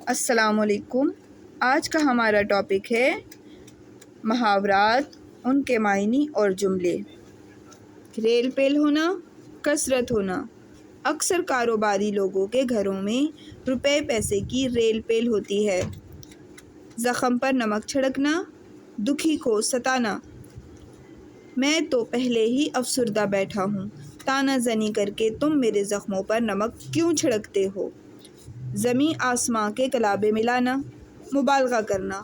السلام علیکم۔ آج کا ہمارا ٹاپک ہے محاورات، ان کے معنی اور جملے۔ ریل پیل ہونا، کثرت ہونا۔ اکثر کاروباری لوگوں کے گھروں میں روپے پیسے کی ریل پیل ہوتی ہے۔ زخم پر نمک چھڑکنا، دکھی کو ستانا۔ میں تو پہلے ہی افسردہ بیٹھا ہوں، طعنہ زنی کر کے تم میرے زخموں پر نمک کیوں چھڑکتے ہو؟ زمیں آسماں کے کلابے ملانا، مبالغہ کرنا۔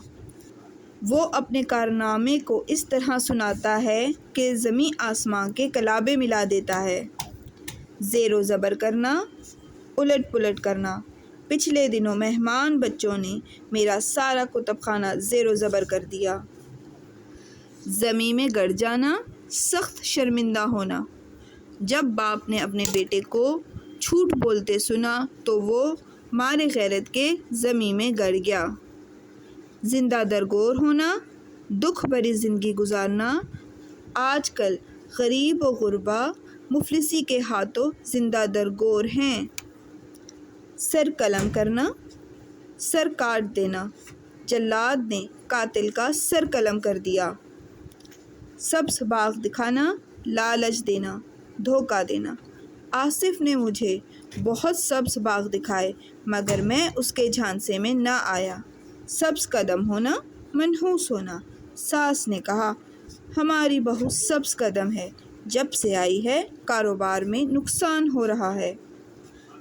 وہ اپنے کارنامے کو اس طرح سناتا ہے کہ زمیں آسماں کے کلابے ملا دیتا ہے۔ زیر و زبر کرنا، الٹ پلٹ کرنا۔ پچھلے دنوں مہمان بچوں نے میرا سارا کتب خانہ زیر و زبر کر دیا۔ زمیں میں گڑ جانا، سخت شرمندہ ہونا۔ جب باپ نے اپنے بیٹے کو جھوٹ بولتے سنا تو وہ مارے غیرت کے زمیں میں گڑ گیا۔ زندہ درگور ہونا، دکھ بھری زندگی گزارنا۔ آج کل غریب و غربا مفلسی کے ہاتھوں زندہ درگور ہیں۔ سر قلم کرنا، سر کاٹ دینا۔ جلاد نے قاتل کا سر قلم کر دیا۔ سبز باغ دکھانا، لالچ دینا، دھوکہ دینا۔ آصف نے مجھے بہت سبز باغ دکھائے مگر میں اس کے جھانسے میں نہ آیا۔ سبز قدم ہونا، منحوس ہونا۔ ساس نے کہا، ہماری بہو سبز قدم ہے، جب سے آئی ہے کاروبار میں نقصان ہو رہا ہے۔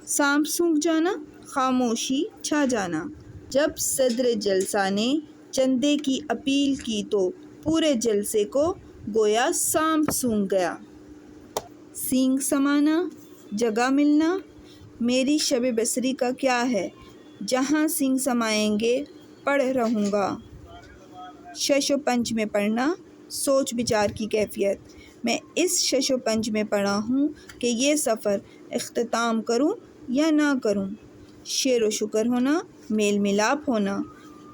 سانپ سونکھ جانا، خاموشی چھا جانا۔ جب صدر جلسہ نے چندے کی اپیل کی تو پورے جلسے کو گویا سانپ سونکھ گیا۔ سینگ سمانا، جگہ ملنا۔ میری شب بصری کا کیا ہے، جہاں سینگ سمائیں گے پڑھ رہوں گا۔ شش و پنج میں پڑھنا، سوچ بچار کی کیفیت۔ میں اس شش و پنج میں پڑا ہوں کہ یہ سفر اختتام کروں یا نہ کروں۔ شیر و شکر ہونا، میل ملاپ ہونا۔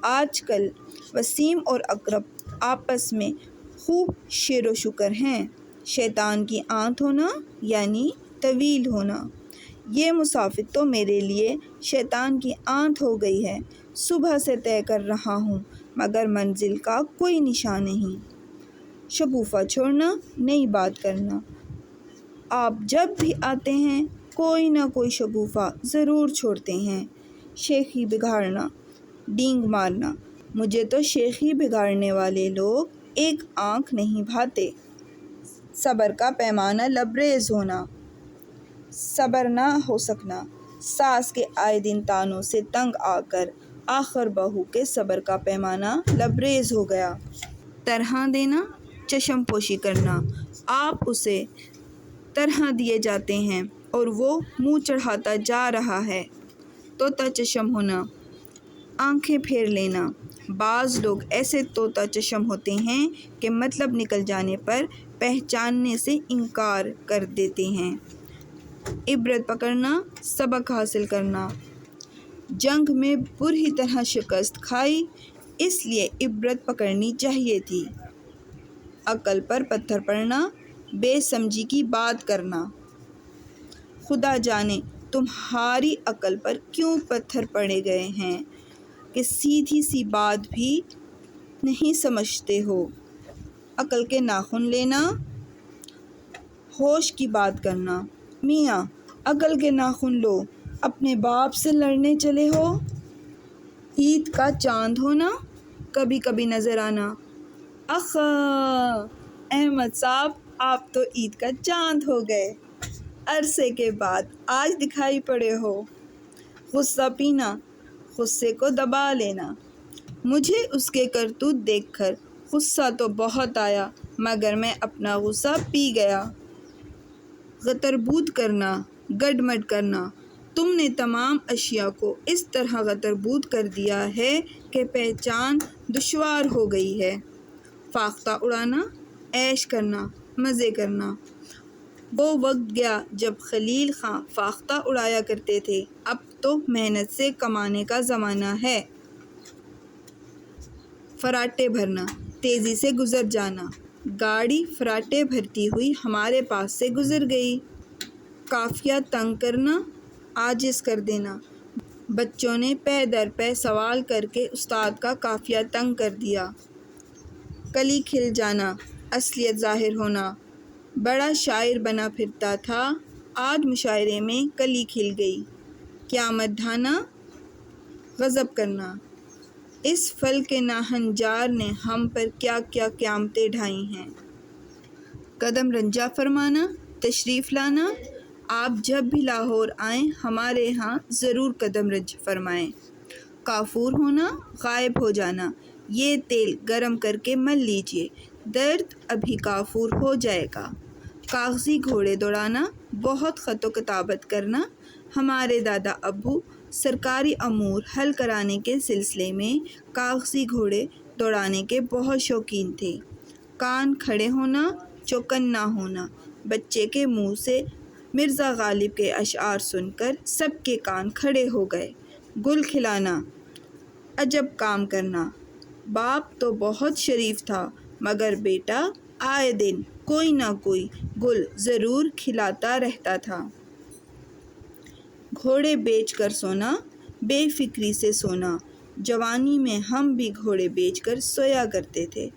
آج کل وسیم اور اقرب آپس میں خوب شیر و شکر ہیں۔ شیطان کی آنت ہونا یعنی طویل ہونا۔ یہ مسافر تو میرے لیے شیطان کی آنت ہو گئی ہے۔ صبح سے طے کر رہا ہوں مگر منزل کا کوئی نشان نہیں۔ شگوفہ چھوڑنا، نئی بات کرنا۔ آپ جب بھی آتے ہیں کوئی نہ کوئی شگوفہ ضرور چھوڑتے ہیں۔ شیخی بگاڑنا، ڈینگ مارنا۔ مجھے تو شیخی بگاڑنے والے لوگ ایک آنکھ نہیں بھاتے۔ صبر کا پیمانہ لبریز ہونا، صبر نہ ہو سکنا۔ ساس کے آئے دن طعنوں سے تنگ آ کر آخر بہو کے صبر کا پیمانہ لبریز ہو گیا۔ طرح دینا، چشم پوشی کرنا۔ آپ اسے طرح دیے جاتے ہیں اور وہ منہ چڑھاتا جا رہا ہے۔ طوطا چشم ہونا، آنکھیں پھیر لینا۔ بعض لوگ ایسے طوطا چشم ہوتے ہیں کہ مطلب نکل جانے پر پہچاننے سے انکار کر دیتے ہیں۔ عبرت پکڑنا، سبق حاصل کرنا۔ جنگ میں بری طرح شکست کھائی، اس لیے عبرت پکڑنی چاہیے تھی۔ عقل پر پتھر پڑنا، بے سمجھی کی بات کرنا۔ خدا جانے تمہاری عقل پر کیوں پتھر پڑے گئے ہیں کہ سیدھی سی بات بھی نہیں سمجھتے ہو۔ عقل کے ناخن لینا، ہوش کی بات کرنا۔ میاں عقل کے ناخن لو، اپنے باپ سے لڑنے چلے ہو۔ عید کا چاند ہونا، کبھی کبھی نظر آنا۔ احمد صاحب آپ تو عید کا چاند ہو گئے، عرصے کے بعد آج دکھائی پڑے ہو۔ غصہ پینا، غصے کو دبا لینا۔ مجھے اس کے کرتوت دیکھ کر غصہ تو بہت آیا مگر میں اپنا غصہ پی گیا۔ غتربود کرنا، گڈمڈ کرنا۔ تم نے تمام اشیاء کو اس طرح غتربود کر دیا ہے کہ پہچان دشوار ہو گئی ہے۔ فاختہ اڑانا، عیش کرنا، مزے کرنا۔ وہ وقت گیا جب خلیل خاں فاختہ اڑایا کرتے تھے، اب تو محنت سے کمانے کا زمانہ ہے۔ فراٹے بھرنا، تیزی سے گزر جانا۔ گاڑی فراٹے بھرتی ہوئی ہمارے پاس سے گزر گئی۔ قافیہ تنگ کرنا، عاجز کر دینا۔ بچوں نے پے در پے سوال کر کے استاد کا قافیہ تنگ کر دیا۔ کلی کھل جانا، اصلیت ظاہر ہونا۔ بڑا شاعر بنا پھرتا تھا، آج مشاعرے میں کلی کھل گئی۔ قیامت ڈھانا، غضب کرنا۔ اس پھل کے ناہنجار نے ہم پر کیا کیا قیامتیں ڈھائی ہیں۔ قدم رنجہ فرمانا، تشریف لانا۔ آپ جب بھی لاہور آئیں ہمارے ہاں ضرور قدم رنج فرمائیں۔ کافور ہونا، غائب ہو جانا۔ یہ تیل گرم کر کے مل لیجئے، درد ابھی کافور ہو جائے گا۔ کاغذی گھوڑے دوڑانا، بہت خط و کتابت کرنا۔ ہمارے دادا ابو سرکاری امور حل کرانے کے سلسلے میں کاغذی گھوڑے دوڑانے کے بہت شوقین تھے۔ کان کھڑے ہونا، چوکنا ہونا۔ بچے کے منہ سے مرزا غالب کے اشعار سن کر سب کے کان کھڑے ہو گئے۔ گل کھلانا، عجب کام کرنا۔ باپ تو بہت شریف تھا مگر بیٹا آئے دن کوئی نہ کوئی گل ضرور کھلاتا رہتا تھا۔ گھوڑے بیچ کر سونا، بے فکری سے سونا۔ جوانی میں ہم بھی گھوڑے بیچ کر سویا کرتے تھے۔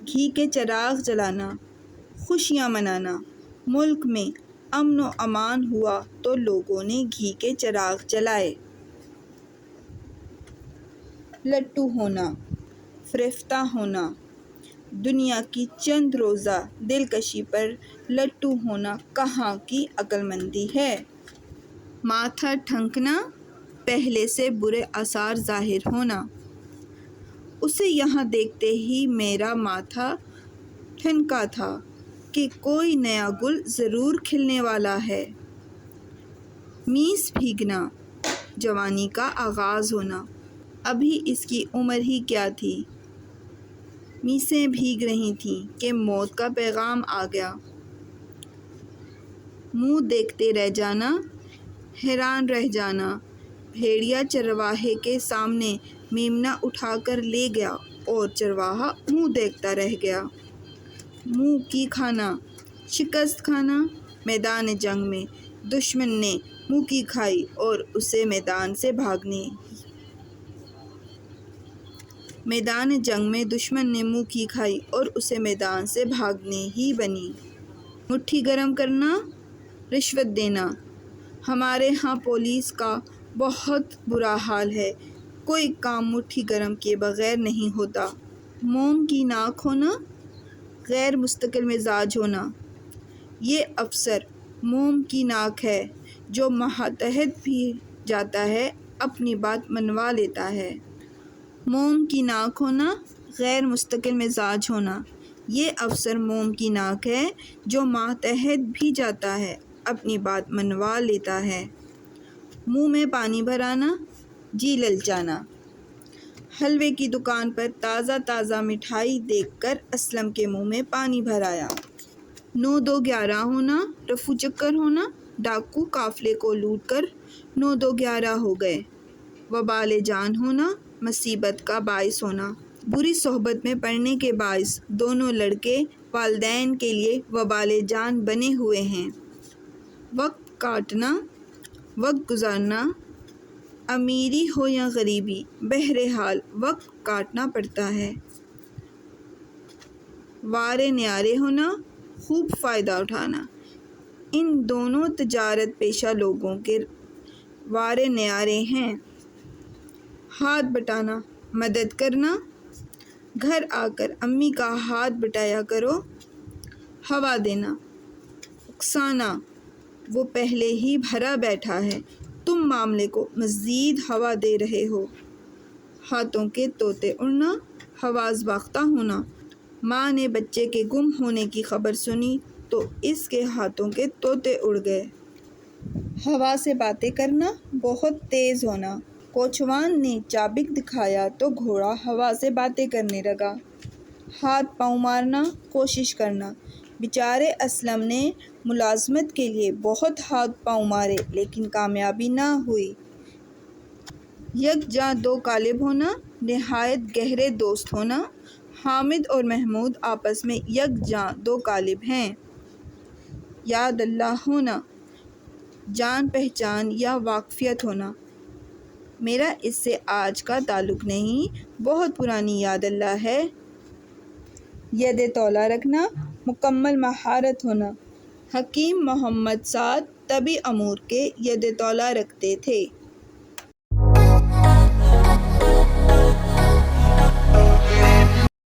گھی کے چراغ جلانا، خوشیاں منانا۔ ملک میں امن و امان ہوا تو لوگوں نے گھی کے چراغ جلائے۔ لٹو ہونا، فریفتہ ہونا۔ دنیا کی چند روزہ دلکشی پر لٹو ہونا کہاں کی عقل مندی ہے۔ ماتھا ٹھنکنا، پہلے سے برے آثار ظاہر ہونا۔ اسے یہاں دیکھتے ہی میرا ماتھا ٹھنکا تھا کہ کوئی نیا گل ضرور کھلنے والا ہے۔ میس بھیگنا، جوانی کا آغاز ہونا۔ ابھی اس کی عمر ہی کیا تھی، میسیں بھیگ رہی تھیں کہ موت کا پیغام آ گیا۔ منہ دیکھتے رہ جانا، حیران رہ جانا۔ بھیڑیا چرواہے کے سامنے میمنہ اٹھا کر لے گیا اور چرواہا منہ دیکھتا رہ گیا۔ منہ کی کھانا، شکست کھانا۔ میدان جنگ میں دشمن نے منہ کی کھائی اور اسے میدان سے بھاگنے ہی بنی۔ مٹھی گرم کرنا، رشوت دینا۔ ہمارے ہاں پولیس کا بہت برا حال ہے، کوئی کام مٹھی گرم کیے بغیر نہیں ہوتا۔ موم کی ناک ہونا، غیر مستقل مزاج ہونا۔ یہ افسر موم کی ناک ہے، جو ماتحت بھی جاتا ہے اپنی بات منوا لیتا ہے۔ موم کی ناک ہونا، غیر مستقل مزاج ہونا۔ یہ افسر موم کی ناک ہے، جو ماتحت بھی جاتا ہے اپنی بات منوا لیتا ہے۔ منہ میں پانی بھر آنا، جی للچانا۔ حلوے کی دکان پر تازہ تازہ مٹھائی دیکھ کر اسلم کے منہ میں پانی بھر آیا۔ 9-2-11 ہونا، رفو چکر ہونا۔ ڈاکو قافلے کو لوٹ کر 9-2-11 ہو گئے۔ وبال جان ہونا، مصیبت کا باعث ہونا۔ بری صحبت میں پڑنے کے باعث دونوں لڑکے والدین کے لیے وبال جان بنے ہوئے ہیں۔ وقت کاٹنا، وقت گزارنا۔ امیری ہو یا غریبی، بہرحال وقت کاٹنا پڑتا ہے۔ وارے نیارے ہونا، خوب فائدہ اٹھانا۔ ان دونوں تجارت پیشہ لوگوں کے وارے نیارے ہیں۔ ہاتھ بٹانا، مدد کرنا۔ گھر آ کر امی کا ہاتھ بٹایا کرو۔ ہوا دینا، اکسانا۔ وہ پہلے ہی بھرا بیٹھا ہے، تم معاملے کو مزید ہوا دے رہے ہو۔ ہاتھوں کے طوطے اڑنا، حواس باختہ ہونا۔ ماں نے بچے کے گم ہونے کی خبر سنی تو اس کے ہاتھوں کے طوطے اڑ گئے۔ ہوا سے باتیں کرنا، بہت تیز ہونا۔ کوچوان نے چابک دکھایا تو گھوڑا ہوا سے باتیں کرنے لگا۔ ہاتھ پاؤں مارنا، کوشش کرنا۔ بیچارے اسلم نے ملازمت کے لیے بہت ہاتھ پاؤں مارے لیکن کامیابی نہ ہوئی۔ یکجاں دو قالب ہونا، نہایت گہرے دوست ہونا۔ حامد اور محمود آپس میں یکجاں دو قالب ہیں۔ یاد اللہ ہونا، جان پہچان یا واقفیت ہونا۔ میرا اس سے آج کا تعلق نہیں، بہت پرانی یاد اللہ ہے۔ ید طولا رکھنا، مکمل مہارت ہونا۔ حکیم محمد سعد طبی امور کے ید طولا رکھتے تھے۔